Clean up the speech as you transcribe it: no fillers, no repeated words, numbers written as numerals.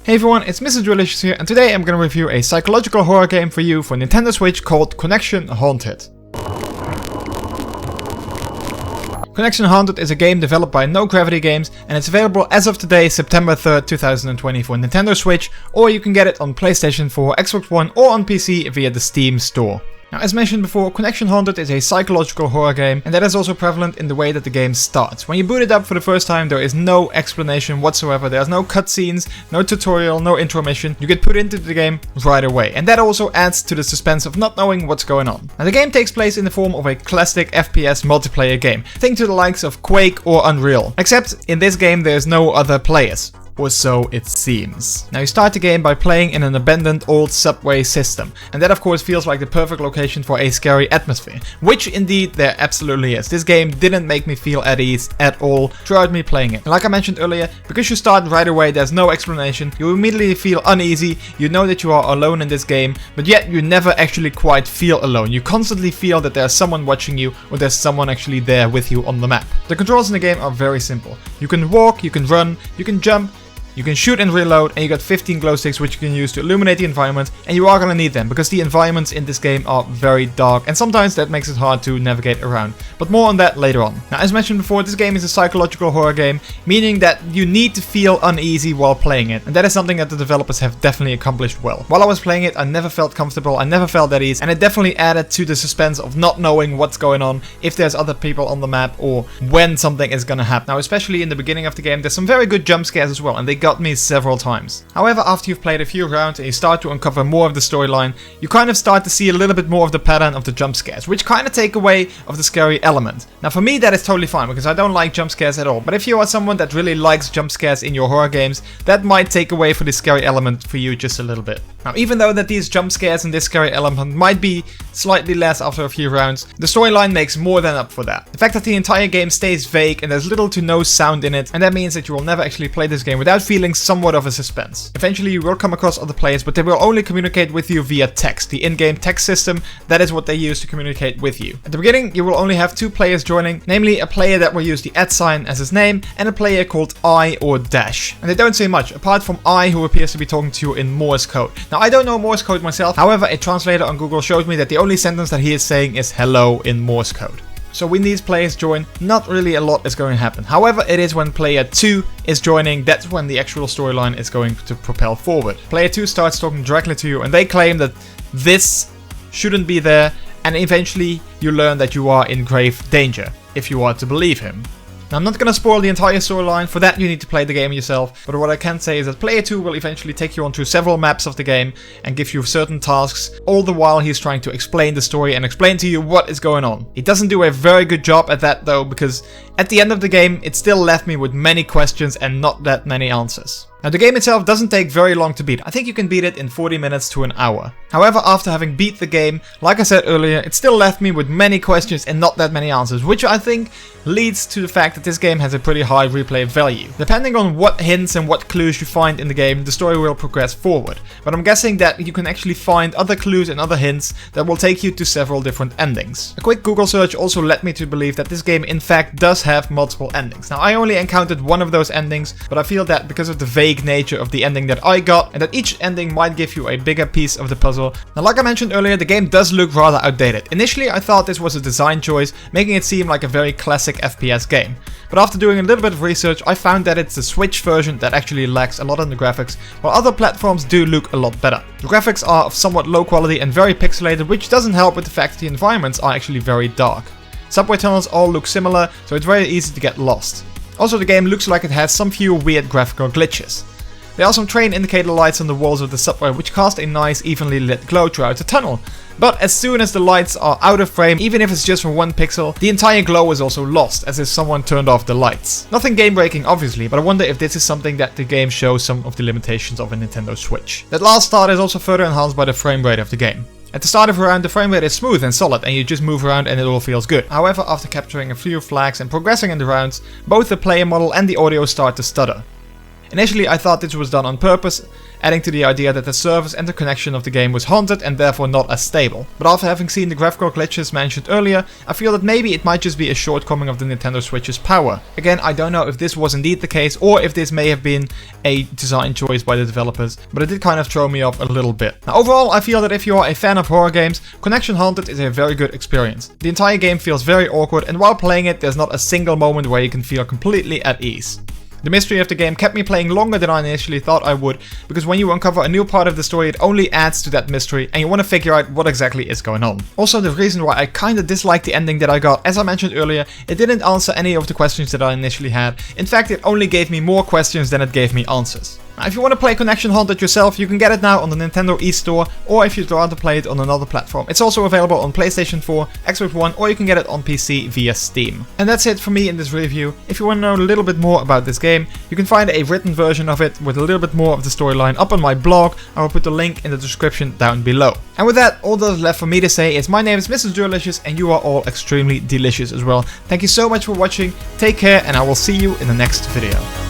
Hey everyone, it's MrJordilicious here, and today I'm gonna review a psychological horror game for you for Nintendo Switch called Connection Haunted. Connection Haunted is a game developed by No Gravity Games, and it's available as of today, September 3rd, 2020 for Nintendo Switch, or you can get it on PlayStation 4, Xbox One, or on PC via the Steam store. Now, as mentioned before, Connection Haunted is a psychological horror game, and that is also prevalent in the way that the game starts. When you boot it up for the first time, there is no explanation whatsoever. There's no cutscenes, no tutorial, no intro mission. You get put into the game right away, and that also adds to the suspense of not knowing what's going on. Now, the game takes place in the form of a classic FPS multiplayer game. Think to the likes of Quake or Unreal. Except in this game there's no other players. Or so it seems. Now you start the game by playing in an abandoned old subway system, and that of course feels like the perfect location for a scary atmosphere, which indeed there absolutely is. This game didn't make me feel at ease at all throughout me playing it. And like I mentioned earlier, because you start right away, there's no explanation, you immediately feel uneasy, you know that you are alone in this game, but yet you never actually quite feel alone. You constantly feel that there's someone watching you, or there's someone actually there with you on the map. The controls in the game are very simple. You can walk, you can run, you can jump, you can shoot and reload, and you got 15 glow sticks which you can use to illuminate the environment, and you are gonna need them because the environments in this game are very dark and sometimes that makes it hard to navigate around. But more on that later on. Now, as mentioned before, this game is a psychological horror game, meaning that you need to feel uneasy while playing it, and that is something that the developers have definitely accomplished well. While I was playing it, I never felt comfortable, I never felt at ease, and it definitely added to the suspense of not knowing what's going on, if there's other people on the map, or when something is gonna happen. Now, especially in the beginning of the game, there's some very good jump scares as well, and they got me several times. However, after you've played a few rounds and you start to uncover more of the storyline, you kind of start to see a little bit more of the pattern of the jump scares, which kind of take away of the scary element. Now, for me that is totally fine because I don't like jump scares at all, but if you are someone that really likes jump scares in your horror games, that might take away for the scary element for you just a little bit. Now, even though that these jump scares and this scary element might be slightly less after a few rounds, the storyline makes more than up for that. The fact that the entire game stays vague and there's little to no sound in it, and that means that you will never actually play this game without feeling somewhat of a suspense. Eventually you will come across other players, but they will only communicate with you via text. The in-game text system, that is what they use to communicate with you. At the beginning, you will only have two players joining, namely a player that will use the @ as his name and a player called I or Dash. And they don't say much, apart from I, who appears to be talking to you in Morse code. Now, I don't know Morse code myself, however, a translator on Google showed me that the only sentence that he is saying is hello in Morse code. So when these players join, not really a lot is going to happen. However, it is when player 2 is joining, that's when the actual storyline is going to propel forward. Player 2 starts talking directly to you and they claim that this shouldn't be there, and eventually you learn that you are in grave danger, if you are to believe him. Now, I'm not gonna spoil the entire storyline, for that you need to play the game yourself, but what I can say is that player 2 will eventually take you onto several maps of the game and give you certain tasks, all the while he's trying to explain the story and explain to you what is going on. He doesn't do a very good job at that though, because at the end of the game it still left me with many questions and not that many answers. Now, the game itself doesn't take very long to beat. I think you can beat it in 40 minutes to an hour. However, after having beat the game, like I said earlier, it still left me with many questions and not that many answers, which I think leads to the fact that this game has a pretty high replay value. Depending on what hints and what clues you find in the game, the story will progress forward. But I'm guessing that you can actually find other clues and other hints that will take you to several different endings. A quick Google search also led me to believe that this game in fact does have multiple endings. Now, I only encountered one of those endings, but I feel that because of the vague nature of the ending that I got, and that each ending might give you a bigger piece of the puzzle. Now, like I mentioned earlier, the game does look rather outdated. Initially, I thought this was a design choice, making it seem like a very classic FPS game. But after doing a little bit of research, I found that it's the Switch version that actually lacks a lot in the graphics, while other platforms do look a lot better. The graphics are of somewhat low quality and very pixelated, which doesn't help with the fact that the environments are actually very dark. Subway tunnels all look similar, so it's very easy to get lost. Also, the game looks like it has some few weird graphical glitches. There are some train indicator lights on the walls of the subway which cast a nice evenly lit glow throughout the tunnel. But as soon as the lights are out of frame, even if it's just for one pixel, the entire glow is also lost, as if someone turned off the lights. Nothing game breaking obviously, but I wonder if this is something that the game shows some of the limitations of a Nintendo Switch. That last start is also further enhanced by the frame rate of the game. At the start of a round, the frame rate is smooth and solid, and you just move around and it all feels good. However, after capturing a few flags and progressing in the rounds, both the player model and the audio start to stutter. Initially I thought this was done on purpose, adding to the idea that the service and the connection of the game was haunted and therefore not as stable. But after having seen the graphical glitches mentioned earlier, I feel that maybe it might just be a shortcoming of the Nintendo Switch's power. Again, I don't know if this was indeed the case or if this may have been a design choice by the developers, but it did kind of throw me off a little bit. Now overall, I feel that if you are a fan of horror games, Connection Haunted is a very good experience. The entire game feels very awkward, and while playing it, there's not a single moment where you can feel completely at ease. The mystery of the game kept me playing longer than I initially thought I would, because when you uncover a new part of the story, it only adds to that mystery and you want to figure out what exactly is going on. Also, the reason why I kinda disliked the ending that I got, as I mentioned earlier, it didn't answer any of the questions that I initially had. In fact, it only gave me more questions than it gave me answers. Now, if you want to play Connection Haunted yourself, you can get it now on the Nintendo eStore, or if you'd rather play it on another platform. It's also available on PlayStation 4, Xbox One, or you can get it on PC via Steam. And that's it for me in this review. If you want to know a little bit more about this game, you can find a written version of it with a little bit more of the storyline up on my blog. I will put the link in the description down below. And with that, all that's left for me to say is my name is MrJordilicious, and you are all extremely delicious as well. Thank you so much for watching, take care, and I will see you in the next video.